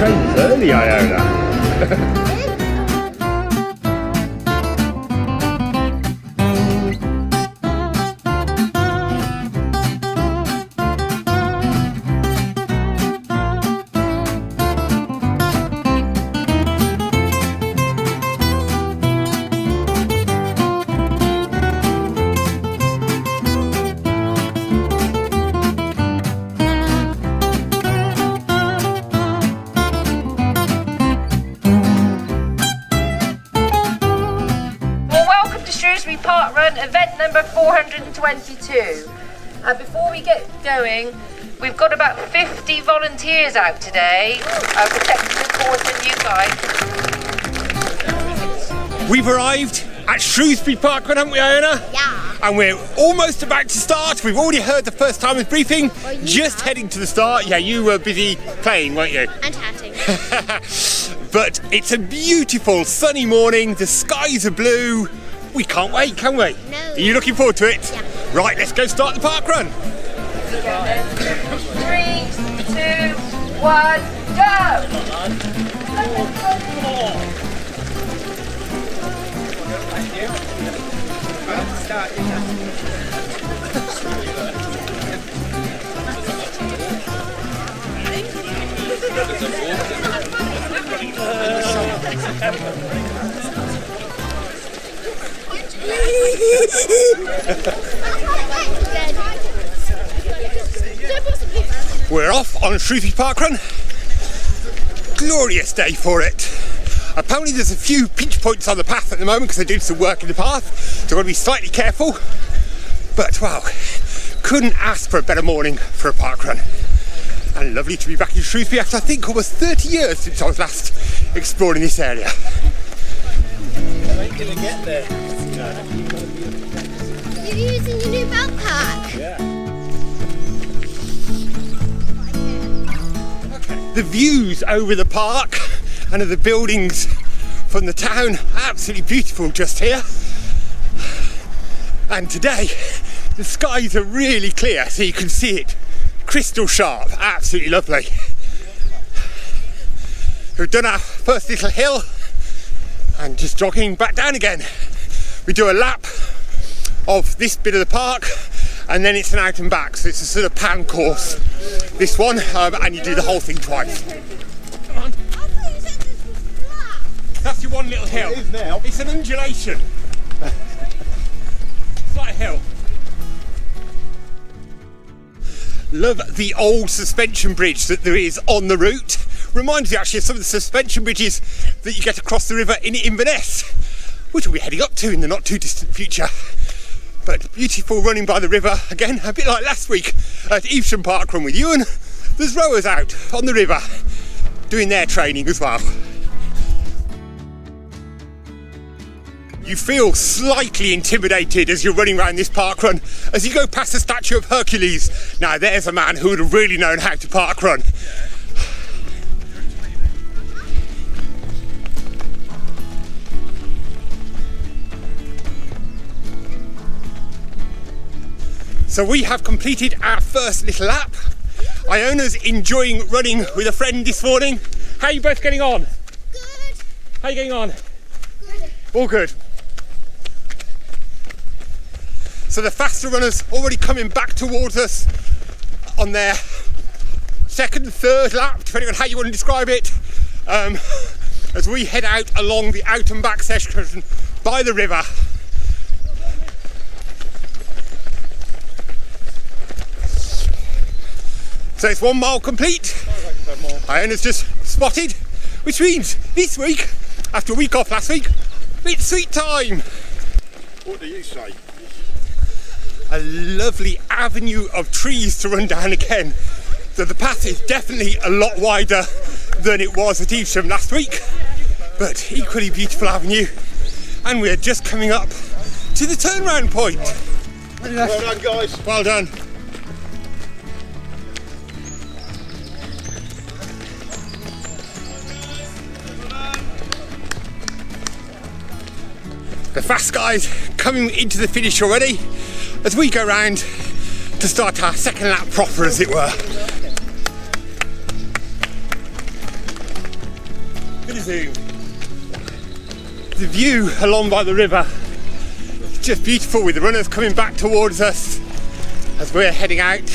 train's early, Iona. Shrewsbury parkrun, event number 422. And before we get going, we've got about 50 volunteers out today, protecting the course and you guys. We've arrived at Shrewsbury parkrun, haven't we, Iona? Yeah. And we're almost about to start. We've already heard the first timers briefing. Well, just heading to the start. Yeah, you were busy playing, weren't you? And hatting. But it's a beautiful sunny morning. The skies are blue. We can't wait, can we? No. Are you looking forward to it? Yeah. Right, let's go start the parkrun. 3, 2, 1, go! We're off on Shrewsbury parkrun. Glorious day for it. Apparently there's a few pinch points on the path at the moment because they're doing some work in the path, so I've got to be slightly careful. But wow, couldn't ask for a better morning for a parkrun. And lovely to be back in Shrewsbury after I think almost 30 years since I was last exploring this area. How are you going to get there? You're using your new backpack. Yeah. The views over the park and of the buildings from the town, absolutely beautiful just here. And today the skies are really clear, so you can see it crystal sharp, absolutely lovely. We've done our first little hill and just jogging back down again. We do a lap of this bit of the park and then it's an out and back, so it's a sort of pound course, this one, and you do the whole thing twice. Come on. That's your one little hill. It is now. It's an undulation. It's like a hill. Love the old suspension bridge that there is on the route. Reminds you actually of some of the suspension bridges that you get across the river in Inverness, which we'll be heading up to in the not too distant future. But beautiful running by the river, again, a bit like last week at Evesham Parkrun with Ewan. There's rowers out on the river doing their training as well. You feel slightly intimidated as you're running around this parkrun as you go past the statue of Hercules. Now there's a man who would have really known how to parkrun. So we have completed our first little lap. Iona's enjoying running with a friend this morning. How are you both getting on? Good. How are you getting on? Good. All good. So the faster runners already coming back towards us on their second, third lap, depending on how you want to describe it, as we head out along the out and back section by the river. So it's 1 mile complete. Iona's just spotted, which means this week, after a week off last week, it's sweet time. What do you say? A lovely avenue of trees to run down again. So the path is definitely a lot wider than it was at Evesham last week, but equally beautiful avenue. And we're just coming up to the turnaround point. Well done, guys. Well done. The fast guys coming into the finish already as we go round to start our second lap proper, as it were. zoom. The view along by the river is just beautiful, with the runners coming back towards us as we're heading out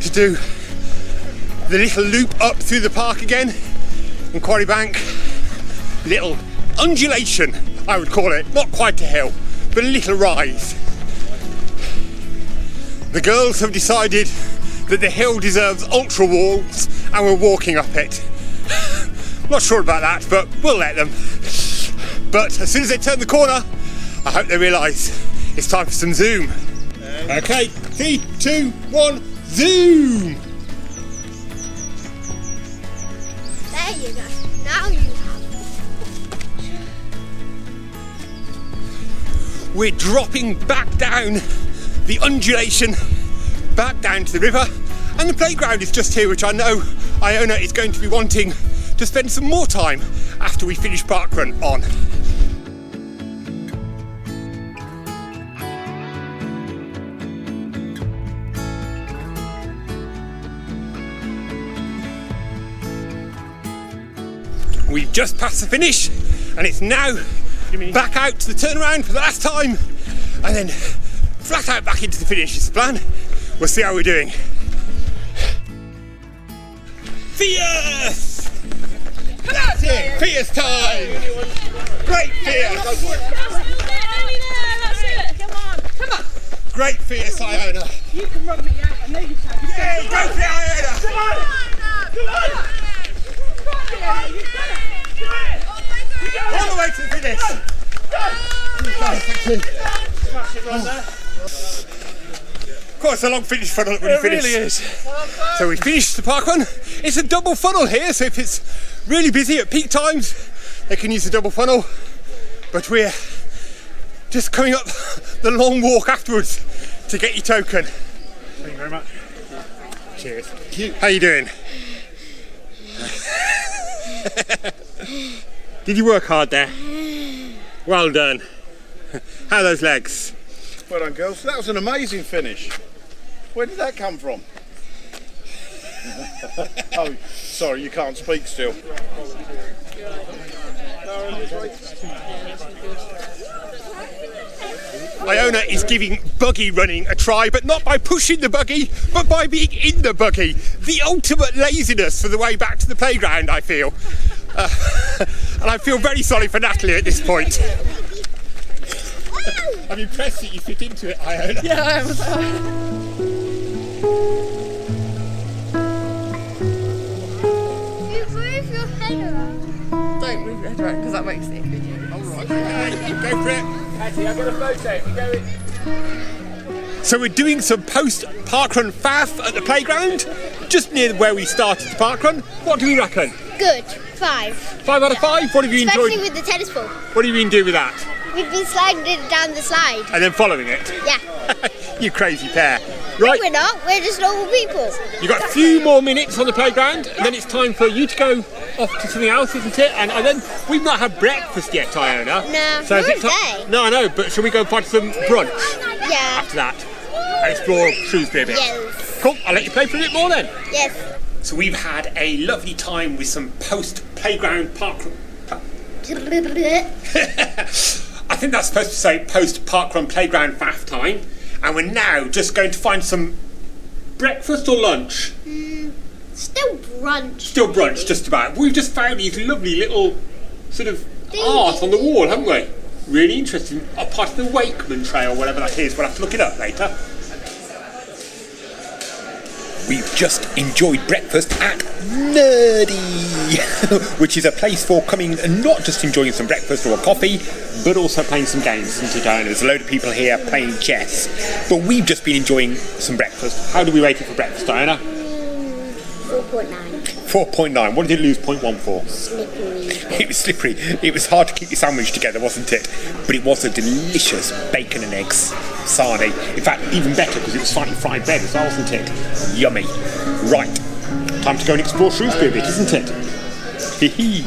to do the little loop up through the park again in Quarry Bank. Little undulation, I would call it. Not quite a hill, but a little rise. The girls have decided that the hill deserves ultra walls and we're walking up it. Not sure about that, but we'll let them. But as soon as they turn the corner, I hope they realise it's time for some zoom. Okay, 3, 2, 1, zoom! There you go. Now you have. We're dropping back down the undulation, back down to the river, and the playground is just here, which I know Iona is going to be wanting to spend some more time after we finish parkrun on. We've just passed the finish and it's now back out to the turnaround for the last time and then flat out back into the finish is the plan. We'll see how we're doing. Fierce! That's it! Fierce time! Great Fierce! That's it! Come on! Come on! Great Fierce, Iona! You can run me out, I know you can. Yeah, go for it, Iona! Come on! Come on! All the way to the finish! Of course, a long finish funnel when you finish. It really is. So we finished the parkrun. It's a double funnel here, so if it's really busy at peak times, they can use the double funnel. But we're just coming up the long walk afterwards to get your token. Thank you very much. Cheers. How you doing? Did you work hard there? Well done. How are those legs? Well done, girls. That was an amazing finish. Where did that come from? Oh, sorry, you can't speak still. Iona is giving buggy running a try, but not by pushing the buggy, but by being in the buggy. The ultimate laziness for the way back to the playground, I feel. And I feel very sorry for Natalie at this point. I'm impressed that you fit into it, Iona. Yeah, I am. You move your head around. Don't move your head around because that makes the video. Alright, okay, go for it. Patty, I've got a photo. We go in. So we're doing some post-parkrun faff at the playground, just near where we started the parkrun. What do we reckon? Good. 5. 5 out of 5? What have you Especially enjoyed? with the tennis ball. What have you been doing with that? We've been sliding it down the slide. And then following it? Yeah. You crazy pair. Right, We're not. We're just normal people. you've got a few more minutes on the playground, and then it's time for you to go off to something else, isn't it? And then we've not had breakfast yet, Iona. No, is nor it have they. No, I know, but shall we go find some brunch Yeah. after that? And explore Shrewsbury a bit? Yes. Cool, I'll let you play for a bit more then. Yes. So we've had a lovely time with some post-playground parkrun. I think that's supposed to say post-parkrun playground faff time. And we're now just going to find some breakfast or lunch. Still brunch. Still brunch, just about. We've just found these lovely little sort of art on the wall, haven't we? Really interesting. A part of the Wakeman Trail, whatever that is. We'll have to look it up later. We've just enjoyed breakfast at Nerdy, which is a place for coming and not just enjoying some breakfast or a coffee, but also playing some games, isn't it, Iona? There's a load of people here playing chess, but we've just been enjoying some breakfast. How do we rate it for breakfast, Iona? 4.9. 4.9. What did it lose 0.1 for? Slippery. It was slippery. It was hard to keep your sandwich together, wasn't it? But it was a delicious bacon and eggs sarnie. In fact, even better because it was slightly fried bread as well, wasn't it? Yummy. Right, time to go and explore Shrewsbury a bit, isn't it? Hee hee.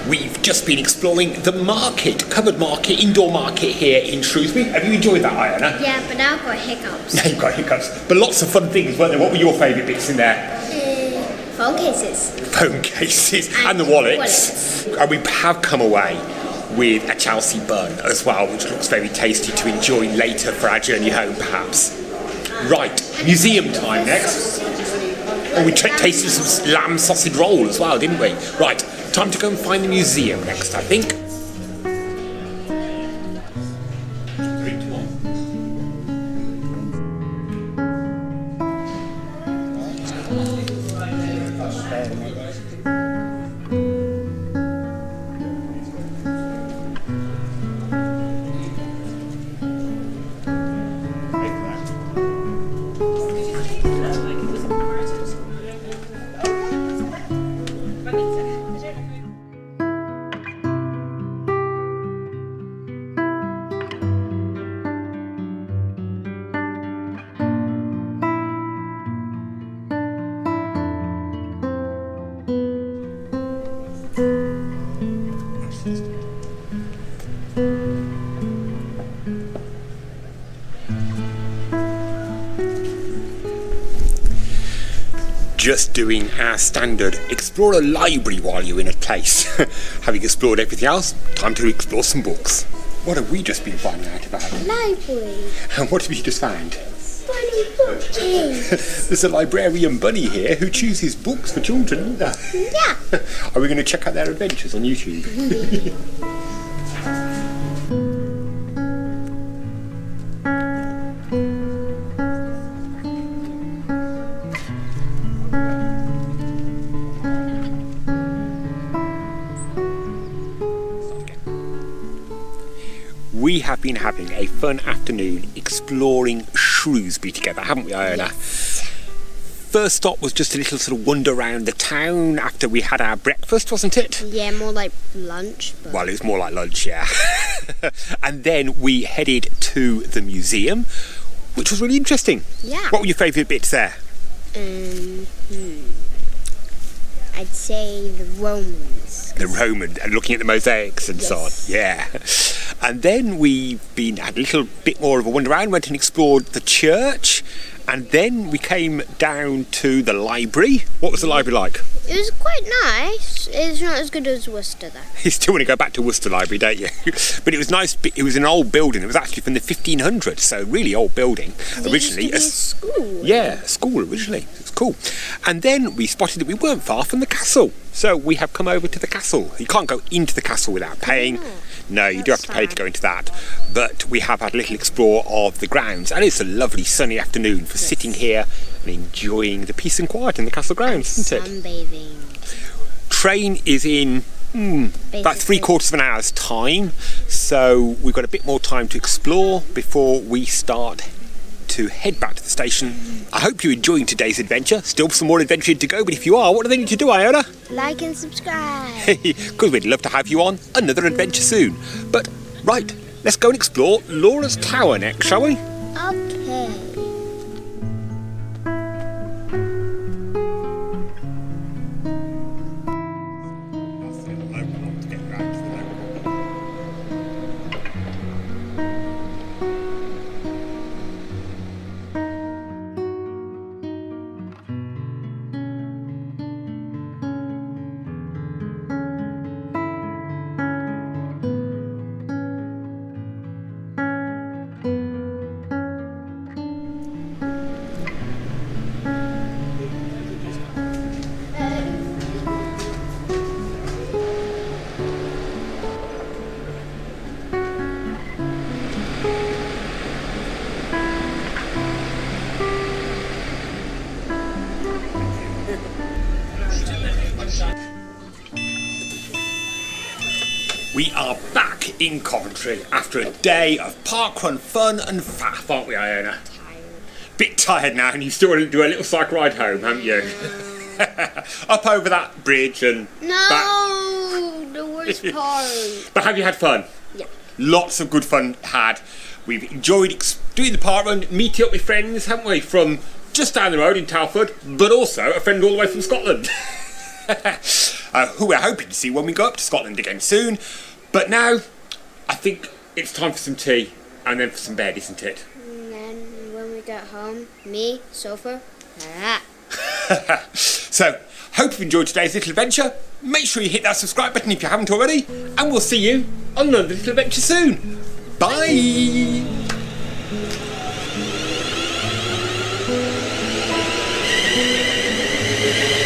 We've just been exploring the market, covered market, indoor market here in Shrewsbury. Have you enjoyed that, Iona? Yeah, but now I've got hiccups. Yeah, you've got hiccups. But lots of fun things, weren't there? What were your favourite bits in there? Phone cases. Phone cases and the wallets. And we have come away with a Chelsea bun as well, which looks very tasty to enjoy later for our journey home, perhaps. Right, museum time next. Oh, we tasted some lamb sausage roll as well, didn't we? Right, time to go and find the museum next, I think. Just doing our standard explore a library while you're in a place. Having explored everything else, time to explore some books. What have we just been finding out about? Library. And what have you just found? Bunny bookies. There's a librarian bunny here who chooses books for children, isn't there? Yeah. Are we going to check out their adventures on YouTube? We have been having a fun afternoon exploring Shrewsbury together, haven't we, Iona? Yes. First stop was just a little sort of wander around the town after we had our breakfast, wasn't it? Yeah, more like lunch. But... Well, it was more like lunch, yeah. And then we headed to the museum, which was really interesting. Yeah. What were your favourite bits there? I'd say the Romans. The Romans, and looking at the mosaics and so on. Yes. Yeah. And then had a little bit more of a wander around, went and explored the church, and then we came down to the library. What was the library like? It was quite nice. It's not as good as Worcester though. You still want to go back to Worcester Library, don't you? But it was nice. It was an old building. It was actually from the 1500s, so really old building. It Originally, used to be a school. yeah, a school originally. It was cool. And then we spotted that we weren't far from the castle, so we have come over to the castle. You can't go into the castle without paying. No, you do have to pay to go into that. But we have had a little explore of the grounds, and it's a lovely sunny afternoon for sitting here and enjoying the peace and quiet in the castle grounds, isn't it? Sunbathing. Train is in about 3/4 of an hour's time, so we've got a bit more time to explore before we start to head back to the station. I hope you're enjoying today's adventure. Still some more adventuring to go, but if you are, what do they need to do, Iona? Like and subscribe. Because we'd love to have you on another adventure soon. But right, let's go and explore Laura's Tower next, shall we? Okay. We are back in Coventry after a day of parkrun fun and faff, aren't we, Iona? Bit tired now, and you still want to do a little cycle ride home, haven't you? Up over that bridge and back. The worst part. But have you had fun? Yeah. Lots of good fun had. We've enjoyed doing the parkrun, meeting up with friends, haven't we, from just down the road in Telford, but also a friend all the way from Scotland. who we're hoping to see when we go up to Scotland again soon. But now, I think it's time for some tea and then for some bed, isn't it? And then when we get home, me, sofa, So, hope you've enjoyed today's little adventure. Make sure you hit that subscribe button if you haven't already, and we'll see you on another little adventure soon. Bye! Bye.